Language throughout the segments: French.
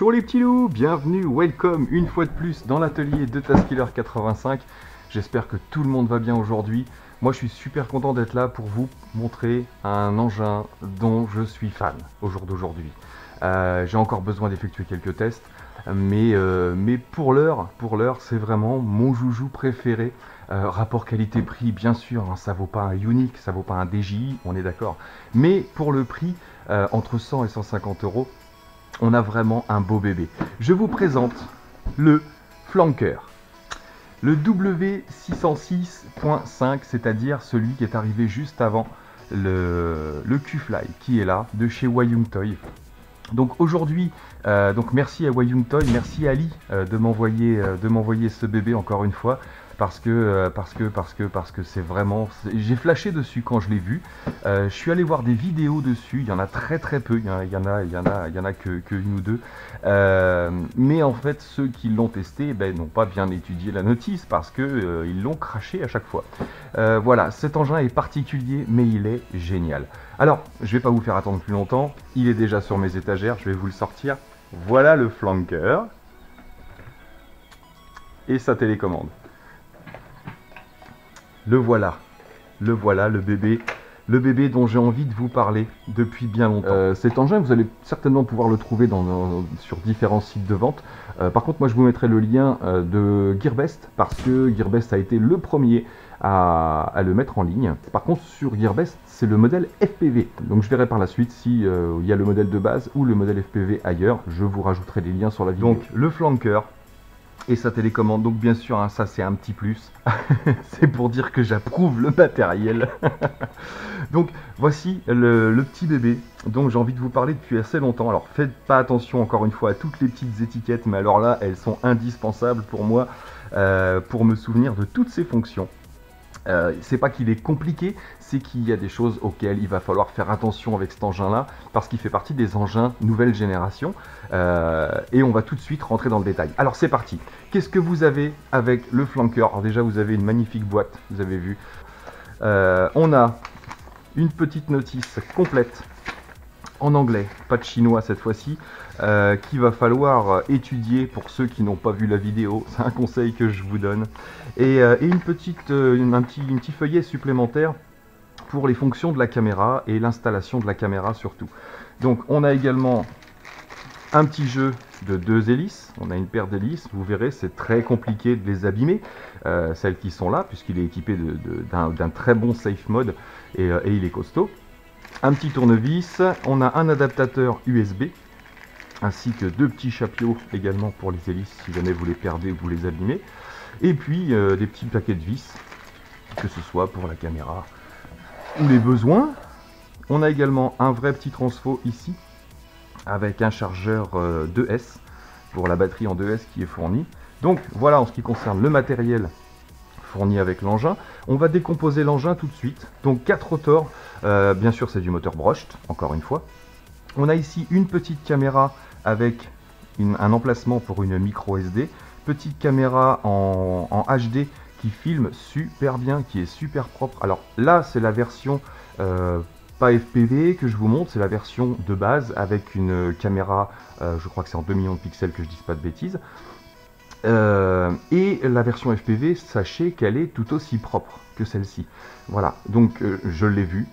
Bonjour les petits loups, bienvenue, welcome une fois de plus dans l'atelier de Taskiller 85. J'espère que tout le monde va bien aujourd'hui. Moi je suis super content d'être là pour vous montrer un engin dont je suis fan au jour d'aujourd'hui. J'ai encore besoin d'effectuer quelques tests, mais pour l'heure c'est vraiment mon joujou préféré. Rapport qualité-prix, bien sûr, hein, ça vaut pas un Unique, ça vaut pas un DJI, on est d'accord. Mais pour le prix, entre 100 et 150 euros, on a vraiment un beau bébé. Je vous présente le Flanker. Le W606.5, c'est-à-dire celui qui est arrivé juste avant le Q-Fly, qui est là, de chez Wayung Toy. Donc aujourd'hui, merci à Wayung Toy, merci à Ali de m'envoyer ce bébé encore une fois. Parce que c'est vraiment... J'ai flashé dessus quand je l'ai vu. Je suis allé voir des vidéos dessus. Il y en a très peu. Il y en a que une ou deux. Mais en fait, ceux qui l'ont testé n'ont pas bien étudié la notice parce que ils l'ont craché à chaque fois. Voilà, cet engin est particulier, mais il est génial. Alors, je vais pas vous faire attendre plus longtemps. Il est déjà sur mes étagères. Je vais vous le sortir. Voilà le Flanker et sa télécommande. Le voilà, le bébé dont j'ai envie de vous parler depuis bien longtemps. Cet engin, vous allez certainement pouvoir le trouver sur différents sites de vente. Par contre, moi je vous mettrai le lien de Gearbest, parce que Gearbest a été le premier à le mettre en ligne. Par contre, sur Gearbest, c'est le modèle FPV. Donc je verrai par la suite si il y a le modèle de base ou le modèle FPV ailleurs. Je vous rajouterai des liens sur la vidéo. Donc le Flanker et sa télécommande, donc bien sûr, hein, ça c'est un petit plus. C'est pour dire que j'approuve le matériel. Donc voici le petit bébé dont j'ai envie de vous parler depuis assez longtemps. Alors faites pas attention encore une fois à toutes les petites étiquettes, mais alors là elles sont indispensables pour moi pour me souvenir de toutes ces fonctions. C'est pas qu'il est compliqué, c'est qu'il y a des choses auxquelles il va falloir faire attention avec cet engin-là, parce qu'il fait partie des engins nouvelle génération, et on va tout de suite rentrer dans le détail. Alors c'est parti. Qu'est-ce que vous avez avec le Flanker? Alors déjà vous avez une magnifique boîte, vous avez vu. On a une petite notice complète en anglais, pas de chinois cette fois-ci, qu'il va falloir étudier pour ceux qui n'ont pas vu la vidéo. C'est un conseil que je vous donne. Et un petit feuillet supplémentaire pour les fonctions de la caméra et l'installation de la caméra surtout. Donc on a également un petit jeu de 2 hélices. On a une paire d'hélices, vous verrez, c'est très compliqué de les abîmer, celles qui sont là, puisqu'il est équipé d'un très bon safe mode et il est costaud. Un petit tournevis, on a un adaptateur USB, ainsi que 2 petits chapiots également pour les hélices si jamais vous les perdez ou vous les abîmez. Et puis des petits paquets de vis, que ce soit pour la caméra ou les besoins. On a également un vrai petit transfo ici, avec un chargeur 2S pour la batterie en 2S qui est fournie. Donc voilà en ce qui concerne le matériel fourni avec l'engin. On va décomposer l'engin tout de suite. Donc 4 rotors, bien sûr c'est du moteur brushed, encore une fois. On a ici une petite caméra avec un emplacement pour une micro SD. Petite caméra en HD qui filme super bien, qui est super propre. Alors là c'est la version pas FPV que je vous montre, c'est la version de base avec une caméra, je crois que c'est en 2 millions de pixels, que je dise pas de bêtises. Et la version FPV, sachez qu'elle est tout aussi propre que celle-ci. Voilà, donc je l'ai vu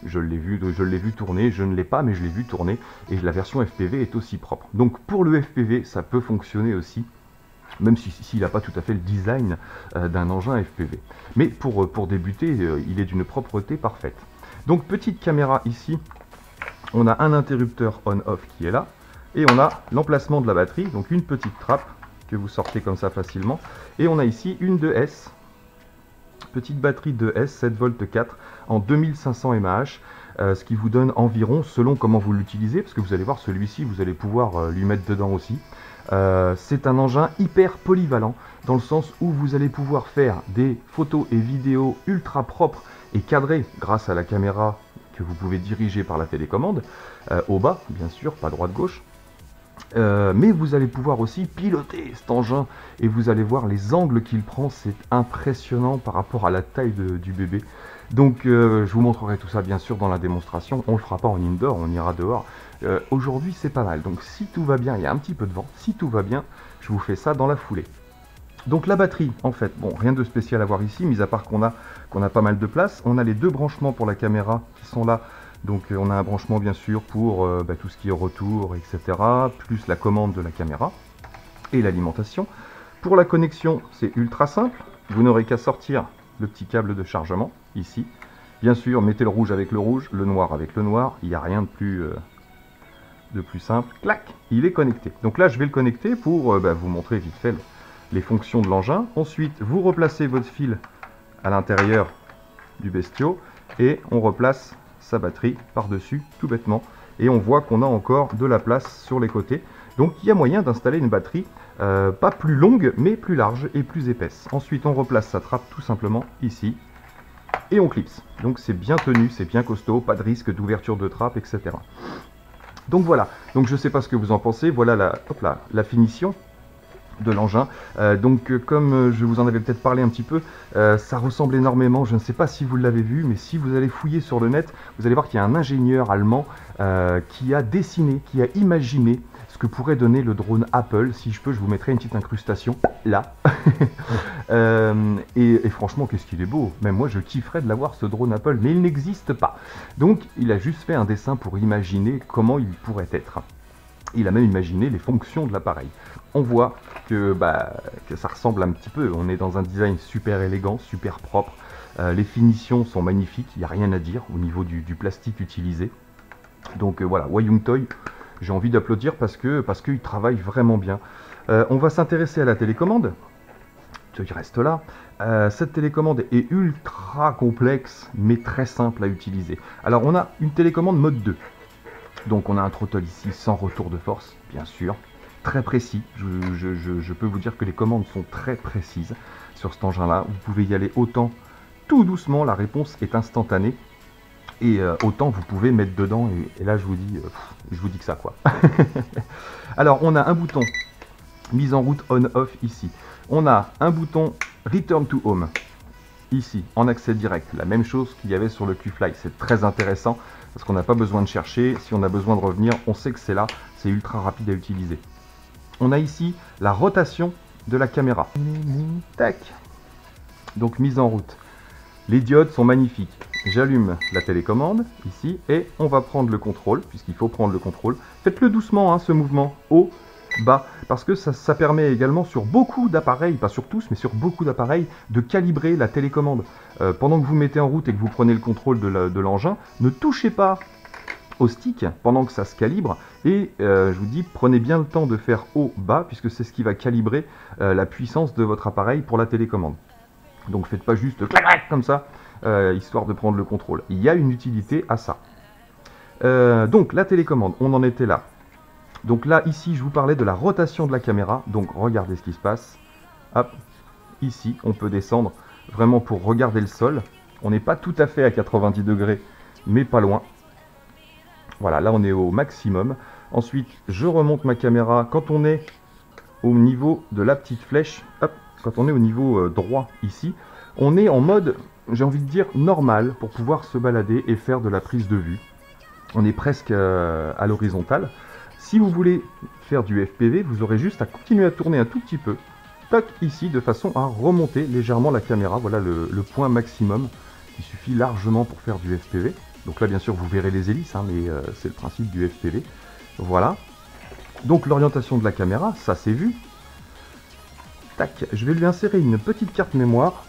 tourner, je ne l'ai pas mais je l'ai vu tourner, et la version FPV est aussi propre. Donc pour le FPV, ça peut fonctionner aussi, même s'il n'a pas tout à fait le design d'un engin FPV. Mais pour débuter, il est d'une propreté parfaite. Donc petite caméra ici, on a un interrupteur on-off qui est là, et on a l'emplacement de la batterie, donc une petite trappe que vous sortez comme ça facilement, et on a ici une 2S, petite batterie 2S 7V4 en 2500 mAh, ce qui vous donne environ, selon comment vous l'utilisez, parce que vous allez voir celui-ci, vous allez pouvoir lui mettre dedans aussi. C'est un engin hyper polyvalent, dans le sens où vous allez pouvoir faire des photos et vidéos ultra propres et cadrées grâce à la caméra que vous pouvez diriger par la télécommande, au bas bien sûr, pas droite-gauche. Mais vous allez pouvoir aussi piloter cet engin et vous allez voir les angles qu'il prend, c'est impressionnant par rapport à la taille du bébé. Donc je vous montrerai tout ça bien sûr dans la démonstration, on ne le fera pas en indoor, on ira dehors. Aujourd'hui c'est pas mal, donc si tout va bien, il y a un petit peu de vent, si tout va bien, je vous fais ça dans la foulée. Donc la batterie, en fait, bon, rien de spécial à voir ici, mis à part qu'on a pas mal de place. On a les deux branchements pour la caméra qui sont là. Donc on a un branchement bien sûr pour tout ce qui est retour, etc. Plus la commande de la caméra et l'alimentation. Pour la connexion, c'est ultra simple. Vous n'aurez qu'à sortir le petit câble de chargement, ici. Bien sûr, mettez le rouge avec le rouge, le noir avec le noir. Il n'y a rien de plus simple. Clac, il est connecté. Donc là, je vais le connecter pour vous montrer vite fait les fonctions de l'engin. Ensuite, vous replacez votre fil à l'intérieur du bestiau et on replace sa batterie par-dessus, tout bêtement. Et on voit qu'on a encore de la place sur les côtés. Donc il y a moyen d'installer une batterie pas plus longue, mais plus large et plus épaisse. Ensuite, on replace sa trappe tout simplement ici. Et on clipse. Donc c'est bien tenu, c'est bien costaud, pas de risque d'ouverture de trappe, etc. Donc voilà, donc je ne sais pas ce que vous en pensez, voilà la finition de l'engin. Comme je vous en avais peut-être parlé un petit peu, ça ressemble énormément, je ne sais pas si vous l'avez vu, mais si vous allez fouiller sur le net, vous allez voir qu'il y a un ingénieur allemand qui a dessiné, qui a imaginé ce que pourrait donner le drone Apple. Si je peux, je vous mettrai une petite incrustation là. Et franchement, qu'est-ce qu'il est beau. Même moi, je kifferais de l'avoir, ce drone Apple, mais il n'existe pas. Donc, il a juste fait un dessin pour imaginer comment il pourrait être. Il a même imaginé les fonctions de l'appareil. On voit que ça ressemble un petit peu. On est dans un design super élégant, super propre. Les finitions sont magnifiques, il n'y a rien à dire au niveau du plastique utilisé. Donc voilà, Wayung Toy, j'ai envie d'applaudir parce qu'il travaille vraiment bien. On va s'intéresser à la télécommande. Il reste là. Cette télécommande est ultra complexe, mais très simple à utiliser. Alors on a une télécommande mode 2. Donc on a un throttle ici sans retour de force, bien sûr, très précis. Je peux vous dire que les commandes sont très précises sur cet engin-là. Vous pouvez y aller autant tout doucement, la réponse est instantanée. Et autant vous pouvez mettre dedans, et là je vous dis que ça quoi. Alors on a un bouton mise en route on-off ici. On a un bouton Return to Home ici, en accès direct. La même chose qu'il y avait sur le Q-Fly, c'est très intéressant. Parce qu'on n'a pas besoin de chercher, si on a besoin de revenir, on sait que c'est là, c'est ultra rapide à utiliser. On a ici la rotation de la caméra. Tac. Donc mise en route. Les diodes sont magnifiques. J'allume la télécommande ici et on va prendre le contrôle, puisqu'il faut prendre le contrôle. Faites-le doucement, hein, ce mouvement, haut, bas, parce que ça permet également sur beaucoup d'appareils, pas sur tous, mais sur beaucoup d'appareils, de calibrer la télécommande. Pendant que vous mettez en route et que vous prenez le contrôle de l'engin, ne touchez pas au stick pendant que ça se calibre, et je vous dis, prenez bien le temps de faire haut, bas, puisque c'est ce qui va calibrer la puissance de votre appareil pour la télécommande. Donc faites pas juste comme ça, histoire de prendre le contrôle. Il y a une utilité à ça. Donc la télécommande, on en était là. Donc là, ici, je vous parlais de la rotation de la caméra. Donc regardez ce qui se passe. Hop, ici, on peut descendre vraiment pour regarder le sol. On n'est pas tout à fait à 90 degrés, mais pas loin. Voilà, là on est au maximum. Ensuite, je remonte ma caméra. Quand on est au niveau de la petite flèche, hop, quand on est au niveau droit ici, on est en mode, j'ai envie de dire, normal pour pouvoir se balader et faire de la prise de vue. On est presque à l'horizontale. Si vous voulez faire du FPV, vous aurez juste à continuer à tourner un tout petit peu, tac, ici, de façon à remonter légèrement la caméra. Voilà le point maximum qui suffit largement pour faire du FPV. Donc là, bien sûr, vous verrez les hélices, hein, mais c'est le principe du FPV. Voilà. Donc l'orientation de la caméra, ça c'est vu. Tac, je vais lui insérer une petite carte mémoire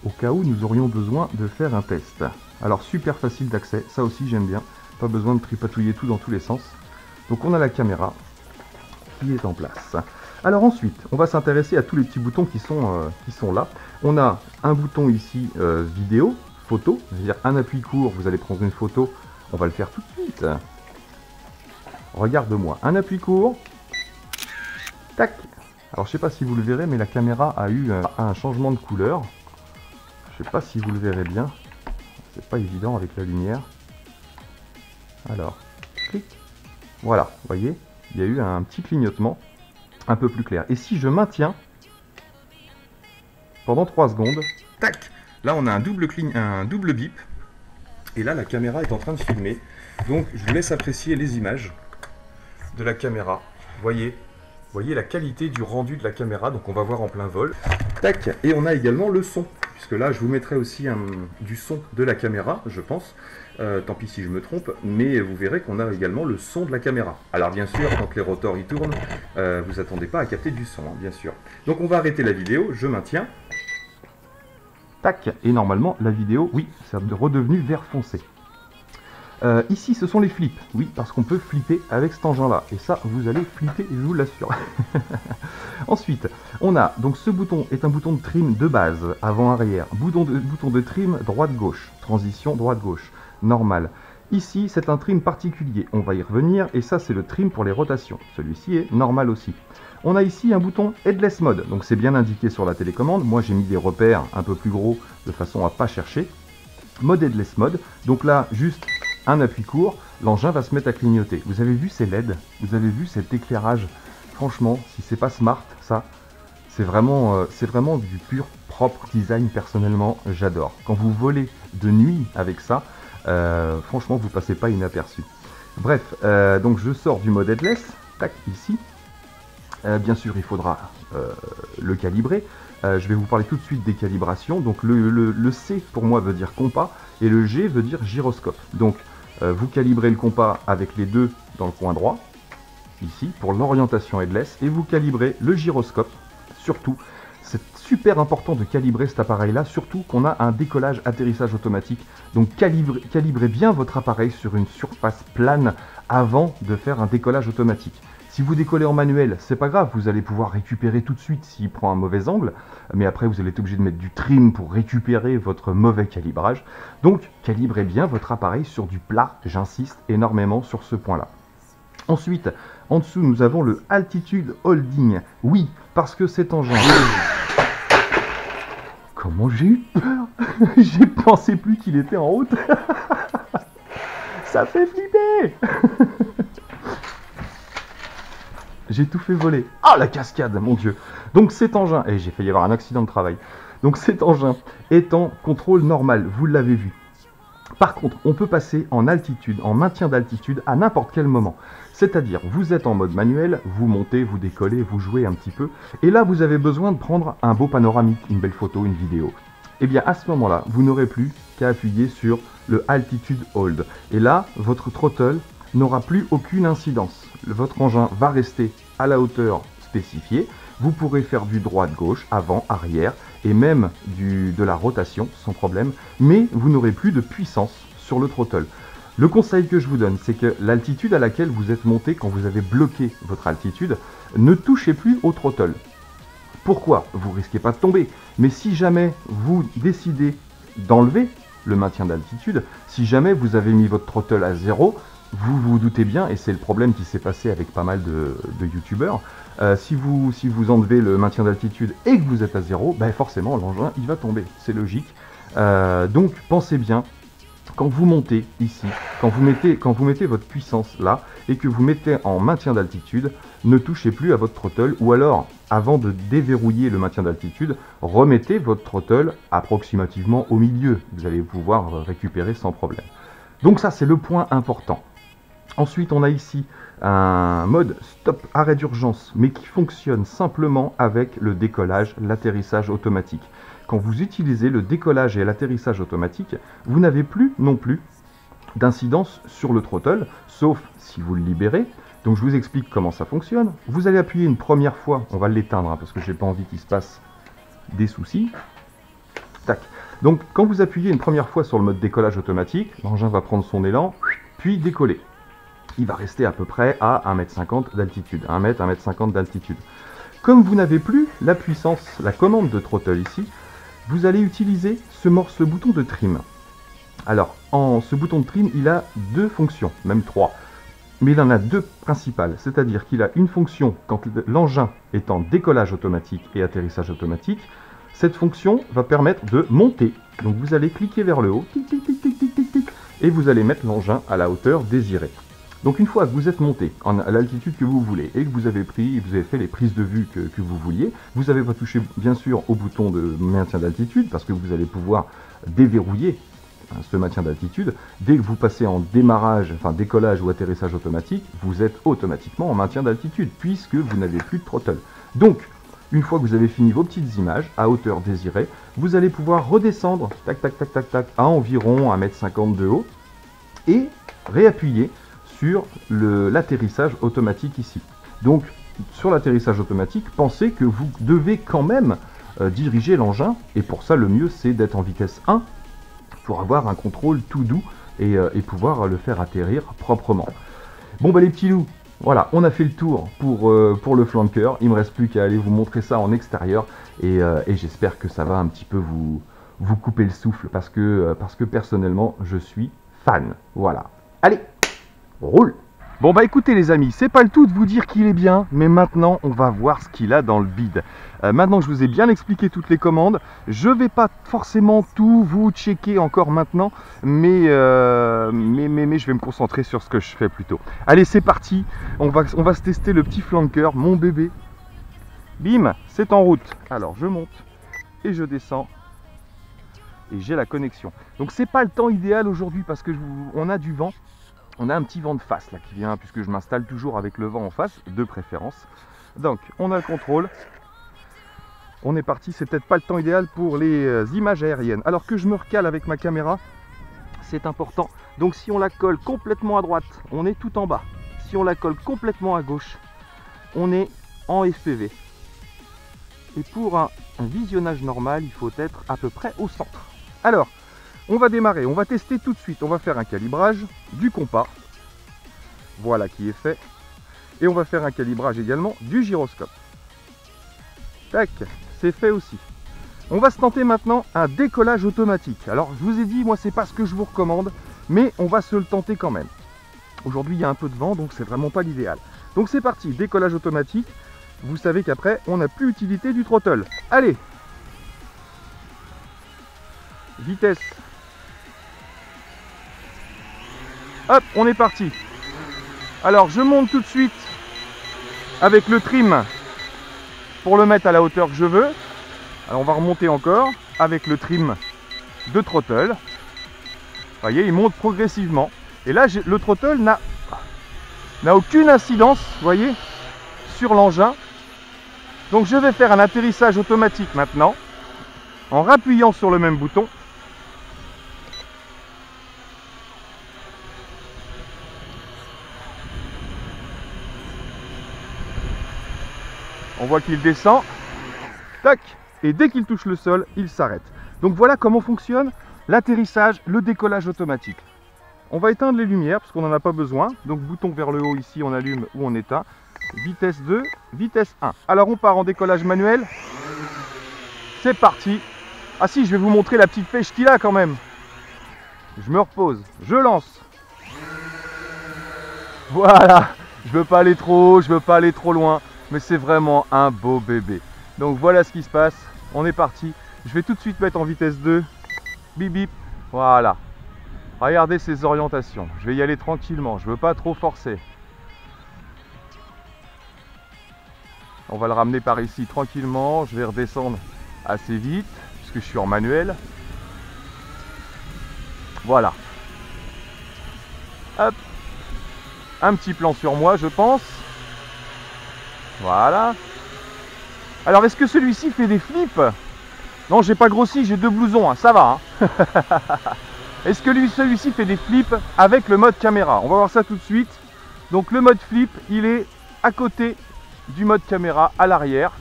au cas où nous aurions besoin de faire un test. Alors super facile d'accès, ça aussi j'aime bien. Pas besoin de tripatouiller tout dans tous les sens. Donc on a la caméra qui est en place. Alors ensuite, on va s'intéresser à tous les petits boutons qui sont là. On a un bouton ici vidéo, photo, c'est-à-dire un appui court, vous allez prendre une photo, on va le faire tout de suite. Regarde-moi, un appui court, tac. Alors je sais pas si vous le verrez, mais la caméra a eu un changement de couleur. Je sais pas si vous le verrez bien, c'est pas évident avec la lumière. Alors, clic, Voilà, vous voyez, il y a eu un petit clignotement un peu plus clair. Et si je maintiens pendant 3 secondes, tac, là on a un double bip. Et là la caméra est en train de filmer. Donc je vous laisse apprécier les images de la caméra. Voyez la qualité du rendu de la caméra, donc on va voir en plein vol. Tac, et on a également le son, puisque là je vous mettrai aussi du son de la caméra, je pense. Tant pis si je me trompe, mais vous verrez qu'on a également le son de la caméra. Alors bien sûr, quand les rotors y tournent, vous attendez pas à capter du son, hein, bien sûr. Donc on va arrêter la vidéo, je maintiens. Tac, et normalement la vidéo, oui, c'est redevenu vert foncé. Ici, ce sont les flips. Oui, parce qu'on peut flipper avec cet engin-là. Et ça, vous allez flipper, je vous l'assure. Ensuite, on a, donc ce bouton est un bouton de trim de base, avant-arrière. Bouton de trim droite-gauche. Transition droite-gauche. Normal. Ici, c'est un trim particulier. On va y revenir. Et ça, c'est le trim pour les rotations. Celui-ci est normal aussi. On a ici un bouton Headless Mode. Donc c'est bien indiqué sur la télécommande. Moi, j'ai mis des repères un peu plus gros, de façon à ne pas chercher. Mode Headless Mode. Donc là, juste un appui court, l'engin va se mettre à clignoter. Vous avez vu ces LED? Vous avez vu cet éclairage? Franchement, si c'est pas smart, ça, c'est vraiment du pur propre design. Personnellement, j'adore. Quand vous volez de nuit avec ça, franchement, vous passez pas inaperçu. Bref, donc je sors du mode headless, tac, ici. Bien sûr, il faudra le calibrer. Je vais vous parler tout de suite des calibrations. Donc le C pour moi veut dire compas et le G veut dire gyroscope. Donc vous calibrez le compas avec les deux dans le coin droit, ici, pour l'orientation headless, et vous calibrez le gyroscope, surtout. C'est super important de calibrer cet appareil-là, surtout qu'on a un décollage-atterrissage automatique. Donc calibrez bien votre appareil sur une surface plane avant de faire un décollage automatique. Si vous décollez en manuel, c'est pas grave, vous allez pouvoir récupérer tout de suite s'il prend un mauvais angle, mais après vous allez être obligé de mettre du trim pour récupérer votre mauvais calibrage. Donc calibrez bien votre appareil sur du plat, j'insiste énormément sur ce point-là. Ensuite, en dessous, nous avons le Altitude Holding. Oui, parce que cet engin... Comment j'ai eu peur. J'ai pensé plus qu'il était en route. Ça fait flipper. J'ai tout fait voler. Ah, la cascade, mon Dieu. Donc cet engin, et j'ai failli avoir un accident de travail. Donc cet engin est en contrôle normal, vous l'avez vu. Par contre, on peut passer en altitude, en maintien d'altitude à n'importe quel moment. C'est-à-dire, vous êtes en mode manuel, vous montez, vous décollez, vous jouez un petit peu. Et là, vous avez besoin de prendre un beau panoramique, une belle photo, une vidéo. Et bien à ce moment-là, vous n'aurez plus qu'à appuyer sur le Altitude Hold. Et là, votre throttle n'aura plus aucune incidence. Votre engin va rester à la hauteur spécifiée. Vous pourrez faire du droite-gauche, avant, arrière, et même de la rotation sans problème, mais vous n'aurez plus de puissance sur le throttle. Le conseil que je vous donne, c'est que l'altitude à laquelle vous êtes monté quand vous avez bloqué votre altitude, ne touchez plus au throttle. Pourquoi? Vous risquez pas de tomber, mais si jamais vous décidez d'enlever le maintien d'altitude, si jamais vous avez mis votre throttle à 0, vous vous doutez bien, et c'est le problème qui s'est passé avec pas mal de youtubeurs, si vous enlevez le maintien d'altitude et que vous êtes à 0, ben forcément l'engin il va tomber, c'est logique. Donc pensez bien, quand vous montez ici, quand vous mettez votre puissance là, et que vous mettez en maintien d'altitude, ne touchez plus à votre throttle, ou alors, avant de déverrouiller le maintien d'altitude, remettez votre throttle approximativement au milieu, vous allez pouvoir récupérer sans problème. Donc ça c'est le point important. Ensuite, on a ici un mode stop arrêt d'urgence, mais qui fonctionne simplement avec le décollage, l'atterrissage automatique. Quand vous utilisez le décollage et l'atterrissage automatique, vous n'avez plus non plus d'incidence sur le throttle, sauf si vous le libérez. Donc je vous explique comment ça fonctionne. Vous allez appuyer une première fois, on va l'éteindre parce que j'ai pas envie qu'il se passe des soucis. Tac. Donc quand vous appuyez une première fois sur le mode décollage automatique, l'engin va prendre son élan, puis décoller. Il va rester à peu près à 1,50 m d'altitude, 1 m, 1,50 m d'altitude. Comme vous n'avez plus la puissance, la commande de throttle ici, vous allez utiliser ce bouton de trim. Alors, ce bouton de trim, il a deux fonctions, même trois. Mais il en a deux principales, c'est-à-dire qu'il a une fonction quand l'engin est en décollage automatique et atterrissage automatique. Cette fonction va permettre de monter. Donc vous allez cliquer vers le haut, tic, tic, tic, tic, tic, tic, tic, et vous allez mettre l'engin à la hauteur désirée. Donc une fois que vous êtes monté à l'altitude que vous voulez et que vous avez fait les prises de vue que vous vouliez, vous n'avez pas touché bien sûr au bouton de maintien d'altitude parce que vous allez pouvoir déverrouiller ce maintien d'altitude. Dès que vous passez en démarrage, enfin décollage ou atterrissage automatique, vous êtes automatiquement en maintien d'altitude puisque vous n'avez plus de throttle. Donc, une fois que vous avez fini vos petites images à hauteur désirée, vous allez pouvoir redescendre tac tac tac tac tac à environ 1,50 m de haut et réappuyer sur l'atterrissage automatique ici. Donc, sur l'atterrissage automatique, pensez que vous devez quand même diriger l'engin et pour ça, le mieux c'est d'être en vitesse 1 pour avoir un contrôle tout doux et pouvoir le faire atterrir proprement. Bon bah les petits loups, voilà, on a fait le tour pour le flanker. Il me reste plus qu'à aller vous montrer ça en extérieur et j'espère que ça va un petit peu vous couper le souffle parce que personnellement je suis fan. Voilà. Allez, on roule. Bon bah écoutez les amis, c'est pas le tout de vous dire qu'il est bien, mais maintenant on va voir ce qu'il a dans le bide. Maintenant que je vous ai bien expliqué toutes les commandes, je vais pas forcément tout vous checker encore maintenant, mais je vais me concentrer sur ce que je fais plutôt. Allez c'est parti, on va se tester le petit flanker, mon bébé. Bim, c'est en route. Alors je monte et je descends et j'ai la connexion. Donc c'est pas le temps idéal aujourd'hui parce que on a du vent. On a un petit vent de face là qui vient puisque je m'installe toujours avec le vent en face de préférence. Donc on a le contrôle. On est parti, c'est peut-être pas le temps idéal pour les images aériennes. Alors que je me recale avec ma caméra, c'est important. Donc si on la colle complètement à droite, on est tout en bas. Si on la colle complètement à gauche, on est en FPV. Et pour un visionnage normal, il faut être à peu près au centre. Alors, on va démarrer, on va tester tout de suite. On va faire un calibrage du compas. Voilà qui est fait. Et on va faire un calibrage également du gyroscope. Tac, c'est fait aussi. On va se tenter maintenant un décollage automatique. Alors, je vous ai dit, moi, c'est pas ce que je vous recommande, mais on va se le tenter quand même. Aujourd'hui, il y a un peu de vent, donc c'est vraiment pas l'idéal. Donc c'est parti, décollage automatique. Vous savez qu'après, on n'a plus utilité du throttle. Allez! Vitesse. Hop, on est parti. Alors, je monte tout de suite avec le trim pour le mettre à la hauteur que je veux. Alors, on va remonter encore avec le trim de throttle. Vous voyez, il monte progressivement. Et là, le throttle n'a aucune incidence, vous voyez, sur l'engin. Donc, je vais faire un atterrissage automatique maintenant en rappuyant sur le même bouton. On voit qu'il descend, tac, et dès qu'il touche le sol, il s'arrête. Donc voilà comment fonctionne l'atterrissage, le décollage automatique. On va éteindre les lumières parce qu'on n'en a pas besoin. Donc bouton vers le haut ici, on allume ou on éteint. Vitesse 2, vitesse 1. Alors on part en décollage manuel. C'est parti. Ah si, je vais vous montrer la petite pêche qu'il a quand même. Je me repose, je lance. Voilà, je veux pas aller trop haut, je veux pas aller trop loin. Mais c'est vraiment un beau bébé. Donc voilà ce qui se passe. On est parti. Je vais tout de suite mettre en vitesse 2. Bip bip. Voilà. Regardez ces orientations. Je vais y aller tranquillement. Je ne veux pas trop forcer. On va le ramener par ici tranquillement. Je vais redescendre assez vite puisque je suis en manuel. Voilà. Hop. Un petit plan sur moi, je pense. Voilà. Alors, est-ce que celui-ci fait des flips? Non, j'ai pas grossi, j'ai 2 blousons, hein, ça va. Hein. Est-ce que celui-ci fait des flips avec le mode caméra? On va voir ça tout de suite. Donc, le mode flip, il est à côté du mode caméra, à l'arrière.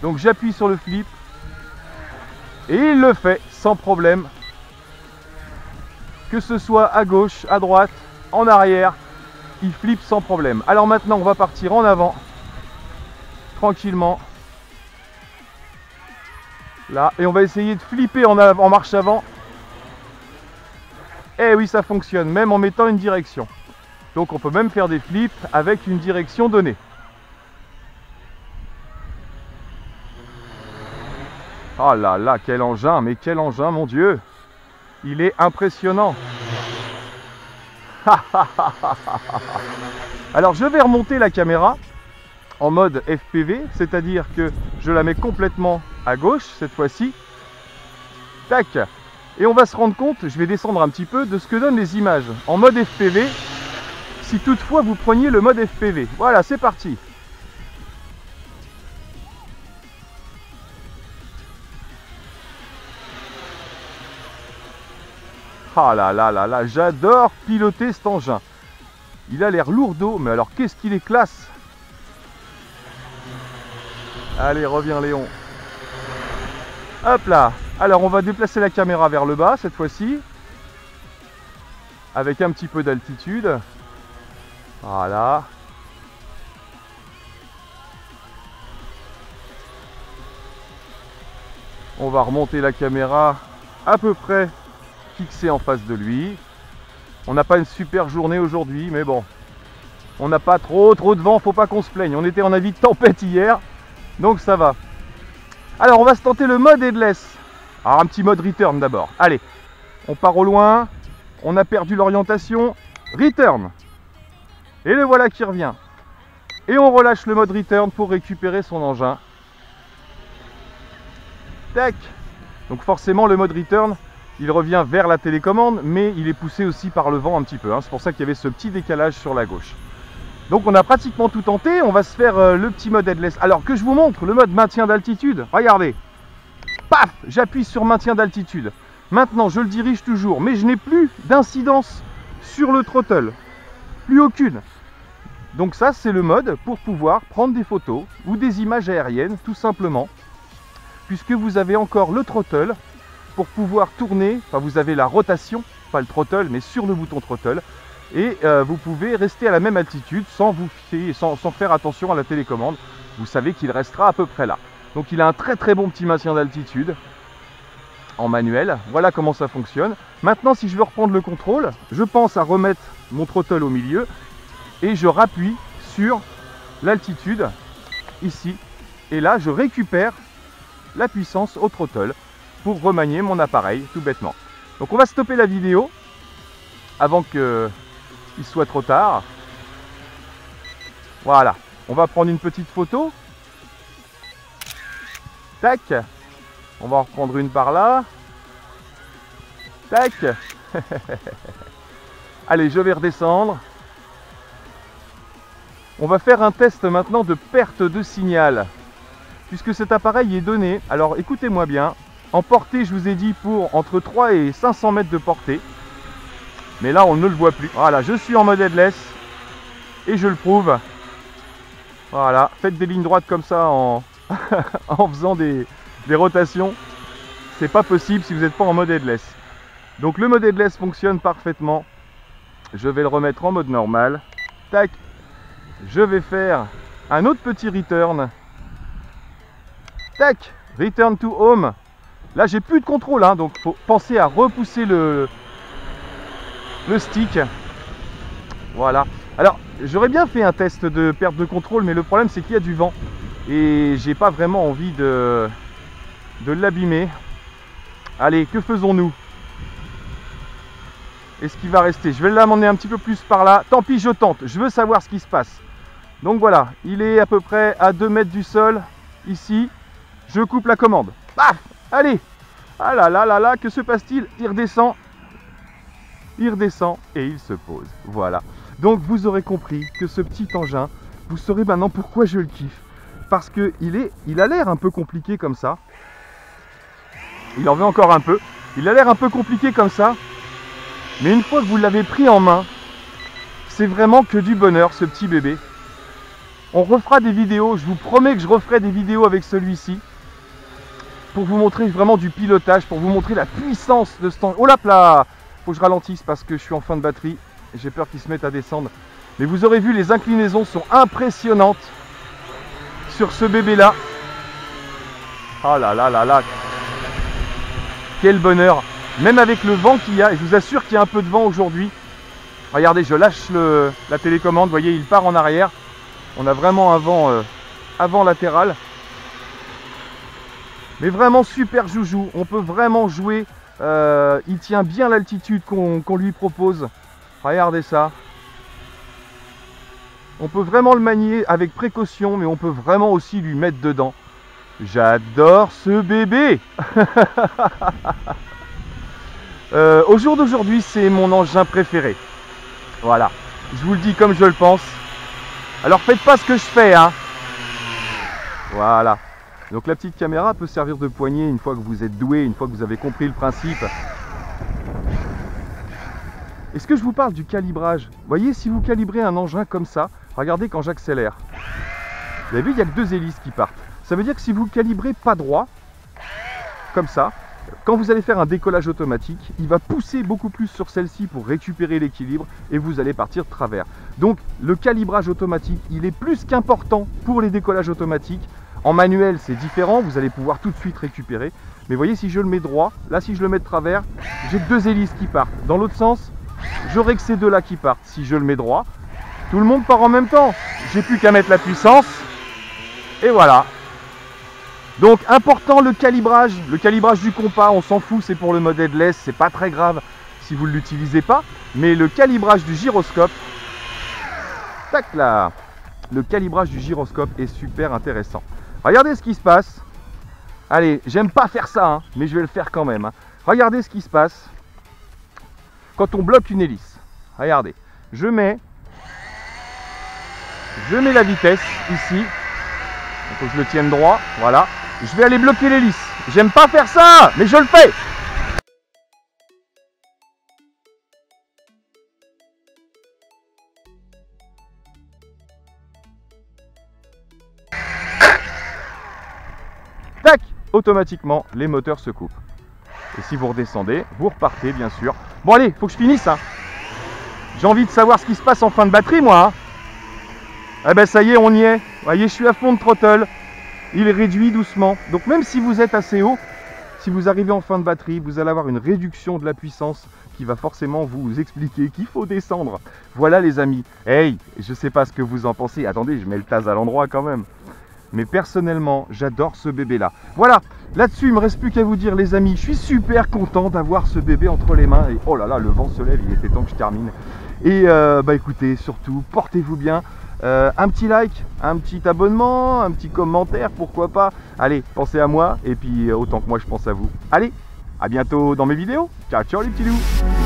Donc, j'appuie sur le flip. Et il le fait sans problème. Que ce soit à gauche, à droite, en arrière, il flippe sans problème. Alors maintenant, on va partir en avant. Tranquillement. Là, et on va essayer de flipper en marche avant. Eh oui, ça fonctionne, même en mettant une direction. Donc on peut même faire des flips avec une direction donnée. Oh là là, quel engin, mais quel engin, mon Dieu! Il est impressionnant. Alors je vais remonter la caméra en mode FPV, c'est-à-dire que je la mets complètement à gauche cette fois-ci. Tac. Et on va se rendre compte, je vais descendre un petit peu, de ce que donnent les images en mode FPV, si toutefois vous preniez le mode FPV. Voilà, c'est parti. Ah là là là là, j'adore piloter cet engin. Il a l'air lourdeau, mais alors qu'est-ce qu'il est classe. Allez, reviens Léon. Hop là. Alors on va déplacer la caméra vers le bas cette fois-ci. Avec un petit peu d'altitude. Voilà. On va remonter la caméra à peu près fixée en face de lui. On n'a pas une super journée aujourd'hui, mais bon. On n'a pas trop de vent, faut pas qu'on se plaigne. On était en avis de tempête hier, donc ça va. Alors on va se tenter le mode headless. Alors un petit mode return d'abord. Allez, on part au loin. On a perdu l'orientation. Return. Et le voilà qui revient. Et on relâche le mode return pour récupérer son engin. Tac. Donc forcément le mode return, il revient vers la télécommande, mais il est poussé aussi par le vent un petit peu. C'est pour ça qu'il y avait ce petit décalage sur la gauche. Donc on a pratiquement tout tenté. On va se faire le petit mode headless. Alors que je vous montre le mode maintien d'altitude. Regardez. Paf, j'appuie sur maintien d'altitude. Maintenant, je le dirige toujours, mais je n'ai plus d'incidence sur le throttle. Plus aucune. Donc ça, c'est le mode pour pouvoir prendre des photos ou des images aériennes, tout simplement. Puisque vous avez encore le throttle pour pouvoir tourner. Enfin, vous avez la rotation, pas le throttle, mais sur le bouton throttle. Et vous pouvez rester à la même altitude sans faire attention à la télécommande. Vous savez qu'il restera à peu près là. Donc il a un très bon petit maintien d'altitude en manuel. Voilà comment ça fonctionne. Maintenant, si je veux reprendre le contrôle, je pense à remettre mon throttle au milieu et je rappuie sur l'altitude ici. Et là, je récupère la puissance au throttle pour remanier mon appareil tout bêtement. Donc on va stopper la vidéo avant qu'il soit trop tard. Voilà. On va prendre une petite photo. Tac. On va en reprendre une par là. Tac. Allez, je vais redescendre. On va faire un test maintenant de perte de signal. Puisque cet appareil est donné. Alors écoutez-moi bien. En portée, je vous ai dit pour entre 3 et 500 mètres de portée. Mais là, on ne le voit plus. Voilà, je suis en mode headless. Et je le prouve. Voilà, faites des lignes droites comme ça en faisant des rotations. C'est pas possible si vous n'êtes pas en mode headless. Donc le mode headless fonctionne parfaitement. Je vais le remettre en mode normal. Tac. Je vais faire un autre petit return. Tac. Return to home. Là, j'ai plus de contrôle, hein, donc faut penser à repousser le stick. Voilà. Alors, j'aurais bien fait un test de perte de contrôle, mais le problème c'est qu'il y a du vent et j'ai pas vraiment envie de l'abîmer. Allez, que faisons-nous? Est-ce qu'il va rester? Je vais l'amener un petit peu plus par là. Tant pis, je tente. Je veux savoir ce qui se passe. Donc voilà, il est à peu près à 2 mètres du sol, ici. Je coupe la commande. Paf! Allez! Ah là là là là, que se passe-t-il? Il redescend et il se pose. Voilà. Donc vous aurez compris que ce petit engin, vous saurez maintenant pourquoi je le kiffe. Parce que il a l'air un peu compliqué comme ça. Il en veut encore un peu. Il a l'air un peu compliqué comme ça. Mais une fois que vous l'avez pris en main, c'est vraiment que du bonheur ce petit bébé. On refera des vidéos, je vous promets que je referai des vidéos avec celui-ci. Pour vous montrer vraiment du pilotage, pour vous montrer la puissance de ce engin. Oh là! Faut que je ralentisse parce que je suis en fin de batterie. J'ai peur qu'il se mette à descendre. Mais vous aurez vu, les inclinaisons sont impressionnantes sur ce bébé-là. Ah là là là là. Quel bonheur. Même avec le vent qu'il y a, et je vous assure qu'il y a un peu de vent aujourd'hui. Regardez, je lâche la télécommande. Vous voyez, il part en arrière. On a vraiment un vent avant latéral. Mais vraiment super joujou. On peut vraiment jouer. Il tient bien l'altitude qu'on lui propose. Regardez ça. On peut vraiment le manier avec précaution, mais on peut vraiment aussi lui mettre dedans. J'adore ce bébé. Au jour d'aujourd'hui, c'est mon engin préféré. Voilà, je vous le dis comme je le pense. Alors faites pas ce que je fais, hein. Voilà. Donc la petite caméra peut servir de poignée une fois que vous êtes doué, une fois que vous avez compris le principe. Est-ce que je vous parle du calibrage? Vous voyez, si vous calibrez un engin comme ça, regardez quand j'accélère. Vous avez vu, il n'y a que 2 hélices qui partent. Ça veut dire que si vous le calibrez pas droit, comme ça, quand vous allez faire un décollage automatique, il va pousser beaucoup plus sur celle-ci pour récupérer l'équilibre et vous allez partir de travers. Donc le calibrage automatique, il est plus qu'important pour les décollages automatiques. En manuel, c'est différent, vous allez pouvoir tout de suite récupérer. Mais vous voyez, si je le mets droit, là si je le mets de travers, j'ai que 2 hélices qui partent. Dans l'autre sens, j'aurai que ces 2-là qui partent. Si je le mets droit, tout le monde part en même temps. J'ai plus qu'à mettre la puissance. Et voilà. Donc important le calibrage du compas, on s'en fout, c'est pour le mode headless, c'est pas très grave si vous ne l'utilisez pas. Mais le calibrage du gyroscope, tac là, le calibrage du gyroscope est super intéressant. Regardez ce qui se passe. Allez, j'aime pas faire ça, hein, mais je vais le faire quand même. Hein. Regardez ce qui se passe quand on bloque une hélice. Regardez, je mets la vitesse ici. Il faut que je le tienne droit, voilà. Je vais aller bloquer l'hélice. J'aime pas faire ça, mais je le fais. Tac, automatiquement, les moteurs se coupent. Et si vous redescendez, vous repartez, bien sûr. Bon allez, faut que je finisse. Hein. J'ai envie de savoir ce qui se passe en fin de batterie, moi. Hein. Eh ben ça y est, on y est. Vous voyez, je suis à fond de throttle. Il réduit doucement. Donc même si vous êtes assez haut, si vous arrivez en fin de batterie, vous allez avoir une réduction de la puissance qui va forcément vous expliquer qu'il faut descendre. Voilà les amis. Hey, je sais pas ce que vous en pensez. Attendez, je mets le taz à l'endroit quand même. Mais personnellement, j'adore ce bébé-là. Voilà, là-dessus, il me reste plus qu'à vous dire les amis, je suis super content d'avoir ce bébé entre les mains. Et oh là là, le vent se lève, il était temps que je termine. Et bah écoutez, surtout, portez-vous bien. Un petit like, un petit abonnement, un petit commentaire, pourquoi pas. Allez, pensez à moi et puis autant que moi je pense à vous. Allez, à bientôt dans mes vidéos. Ciao, ciao les petits loups.